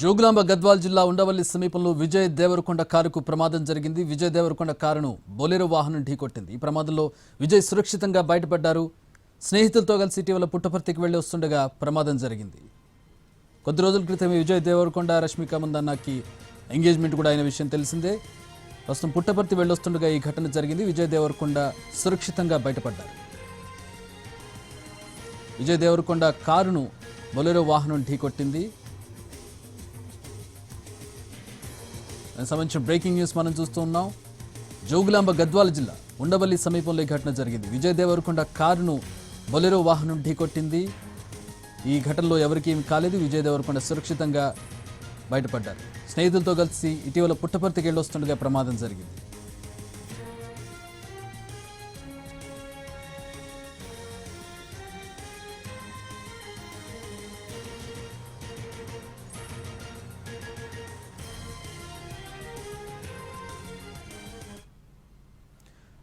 జోగులాంబ గద్వాల్ జిల్లా ఉండవల్లి సమీపంలో విజయ్ దేవరకొండ కారుకు ప్రమాదం జరిగింది. విజయ్ దేవరకొండ కారును బొలెరో వాహనం ఢీకొట్టింది. ఈ ప్రమాదంలో విజయ్ సురక్షితంగా బయటపడ్డారు. స్నేహితులతో కలిసి ఇటీవల పుట్టపర్తికి వెళ్లి వస్తుండగా ప్రమాదం జరిగింది. కొద్ది రోజుల క్రితమే విజయ్ దేవరకొండ రష్మిక మందన్నకి ఎంగేజ్మెంట్ కూడా అయిన విషయం తెలిసిందే. ప్రస్తుతం పుట్టపర్తి వెళ్ళొస్తుండగా ఈ ఘటన జరిగింది. విజయ్ దేవరకొండ సురక్షితంగా బయటపడ్డారు. విజయ్ దేవరకొండ కారును బొలెరో వాహనం ఢీకొట్టింది. దానికి సంబంధించిన బ్రేకింగ్ న్యూస్ మనం చూస్తూ ఉన్నాం. జోగులాంబ గద్వాల జిల్లా ఉండవల్లి సమీపంలో ఈ ఘటన జరిగింది. విజయ్ దేవరకొండ కారును బొలెరో వాహనం ఢీకొట్టింది. ఈ ఘటనలో ఎవరికీ ఏమి కాలేదు. విజయ్ దేవరకొండ సురక్షితంగా బయటపడ్డారు. స్నేహితులతో కలిసి ఇటీవల పుట్టపర్తికి వెళ్ళొస్తుండగా ప్రమాదం జరిగింది.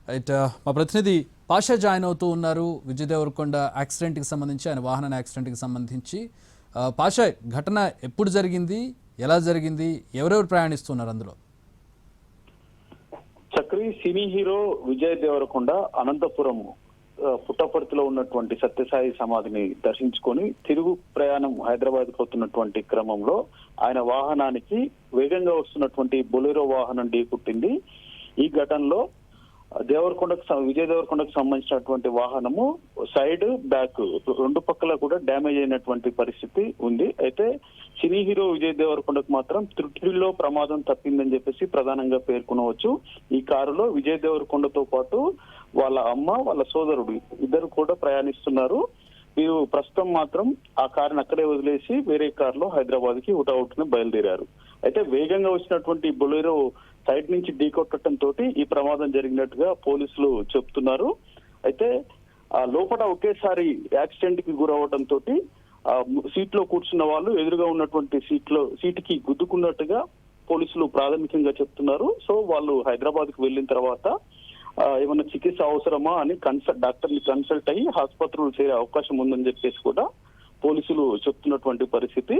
రైట్, మా ప్రతినిధి పాషా జాయిన్ అవుతూ ఉన్నారు. విజయ్ దేవరకొండ యాక్సిడెంట్కి సంబంధించి, ఆయన వాహన యాక్సిడెంట్కి సంబంధించి. పాషా, ఘటన ఎప్పుడు జరిగింది, ఎలా జరిగింది, ఎవరెవరు ప్రయాణిస్తున్నారు అందులో? చక్రి సినీ హీరో విజయ్ దేవరకొండ అనంతపురం పుట్టపర్తిలో ఉన్నటువంటి సత్యసాయి సమాధిని దర్శించుకొని తిరుగు ప్రయాణం హైదరాబాద్ పోతున్నటువంటి క్రమంలో ఆయన వాహనానికి వేగంగా వస్తున్నటువంటి బొలెరో వాహనం ఢీకొట్టింది. ఈ ఘటనలో విజయ్ దేవరకొండకు సంబంధించినటువంటి వాహనము సైడ్ బ్యాక్ రెండు పక్కల కూడా డ్యామేజ్ అయినటువంటి పరిస్థితి ఉంది. అయితే సినీ హీరో విజయ్ దేవరకొండకు మాత్రం త్రుటిలో ప్రమాదం తప్పిందని చెప్పేసి ప్రధానంగా పేర్కొనవచ్చు. ఈ కారులో విజయ్ దేవరకొండతో పాటు వాళ్ళ అమ్మ, వాళ్ళ సోదరుడు ఇద్దరు కూడా ప్రయాణిస్తున్నారు. వీరు ప్రస్తుతం మాత్రం ఆ కారుని అక్కడే వదిలేసి వేరే కారులో హైదరాబాద్ కి హుటాహుటిన బయలుదేరారు. అయితే వేగంగా వచ్చినటువంటి బొలెరో సైడ్ నుంచి ఢీకొట్టడం తోటి ఈ ప్రమాదం జరిగినట్టుగా పోలీసులు చెప్తున్నారు. అయితే ఆ లోపల ఒకేసారి యాక్సిడెంట్ కి గురవడం తోటి సీట్ లో కూర్చున్న వాళ్ళు ఎదురుగా ఉన్నటువంటి సీటుకి గుద్దుకున్నట్టుగా పోలీసులు ప్రాథమికంగా చెప్తున్నారు. సో వాళ్ళు హైదరాబాద్ కు వెళ్ళిన తర్వాత ఏమన్నా చికిత్స అవసరమా అని డాక్టర్ని కన్సల్ట్ అయ్యి ఆసుపత్రులు చేరే అవకాశం ఉందని చెప్పేసి కూడా పోలీసులు చెప్తున్నటువంటి పరిస్థితి.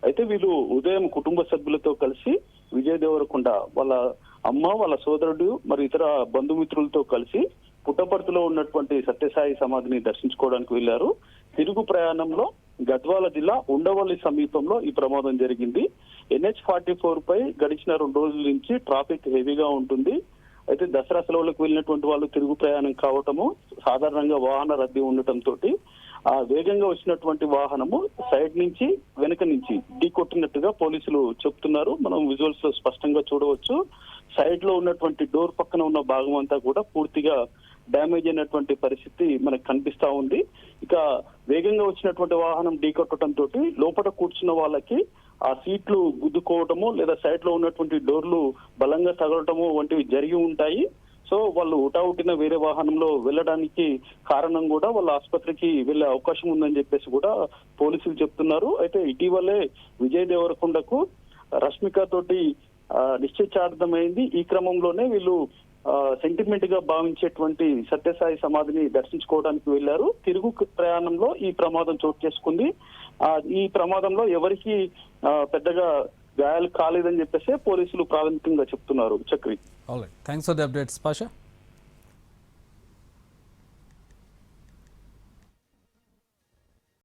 అయితే వీళ్ళు ఉదయం కుటుంబ సభ్యులతో కలిసి విజయ్ దేవరకొండ వాళ్ళ అమ్మ, వాళ్ళ సోదరుడు మరి ఇతర బంధుమిత్రులతో కలిసి పుట్టపర్తిలో ఉన్నటువంటి సత్యసాయి సమాధిని దర్శించుకోవడానికి వెళ్లారు. తిరుగు ప్రయాణంలో గద్వాల జిల్లా ఉండవల్లి సమీపంలో ఈ ప్రమాదం జరిగింది. NH-44 పై గడిచిన 2 రోజుల నుంచి ట్రాఫిక్ హెవీగా ఉంటుంది. అయితే దసరా సెలవులకు వెళ్ళినటువంటి వాళ్ళు తిరుగు ప్రయాణం కావటము, సాధారణంగా వాహన రద్దీ ఉండటంతో ఆ వేగంగా వచ్చినటువంటి వాహనము సైడ్ నుంచి వెనక నుంచి ఢీకొట్టినట్టుగా పోలీసులు చెప్తున్నారు. మనం విజువల్స్ లో స్పష్టంగా చూడవచ్చు. సైడ్ లో ఉన్నటువంటి డోర్ పక్కన ఉన్న భాగం అంతా కూడా పూర్తిగా డ్యామేజ్ అయినటువంటి పరిస్థితి మనకు కనిపిస్తా ఉంది. ఇక వేగంగా వచ్చినటువంటి వాహనం ఢీకొట్టడం తోటి లోపల కూర్చున్న వాళ్ళకి ఆ సీట్లు గుద్దుకోవటము లేదా సైడ్ లో ఉన్నటువంటి డోర్లు బలంగా తగలటము వంటివి జరిగి ఉంటాయి. సో వాళ్ళు హుటాహుటిన వేరే వాహనంలో వెళ్ళడానికి కారణం కూడా వాళ్ళ ఆసుపత్రికి వెళ్లే అవకాశం ఉందని చెప్పేసి కూడా పోలీసులు చెప్తున్నారు. అయితే ఇటీవలే విజయ్ దేవరకొండకు రష్మిక తోటి నిశ్చయితార్థమైంది. ఈ క్రమంలోనే వీళ్ళు సెంటిమెంట్ గా భావించేటువంటి సత్యసాయి సమాధిని దర్శించుకోవడానికి వెళ్లారు. తిరుగు ప్రయాణంలో ఈ ప్రమాదం చోటు చేసుకుంది. ఈ ప్రమాదంలో ఎవరికి పెద్దగా గాయాలు కాలేదని చెప్పేసి పోలీసులు ప్రాథమికంగా చెప్తున్నారు. Chakri, thanks for the updates Pasha.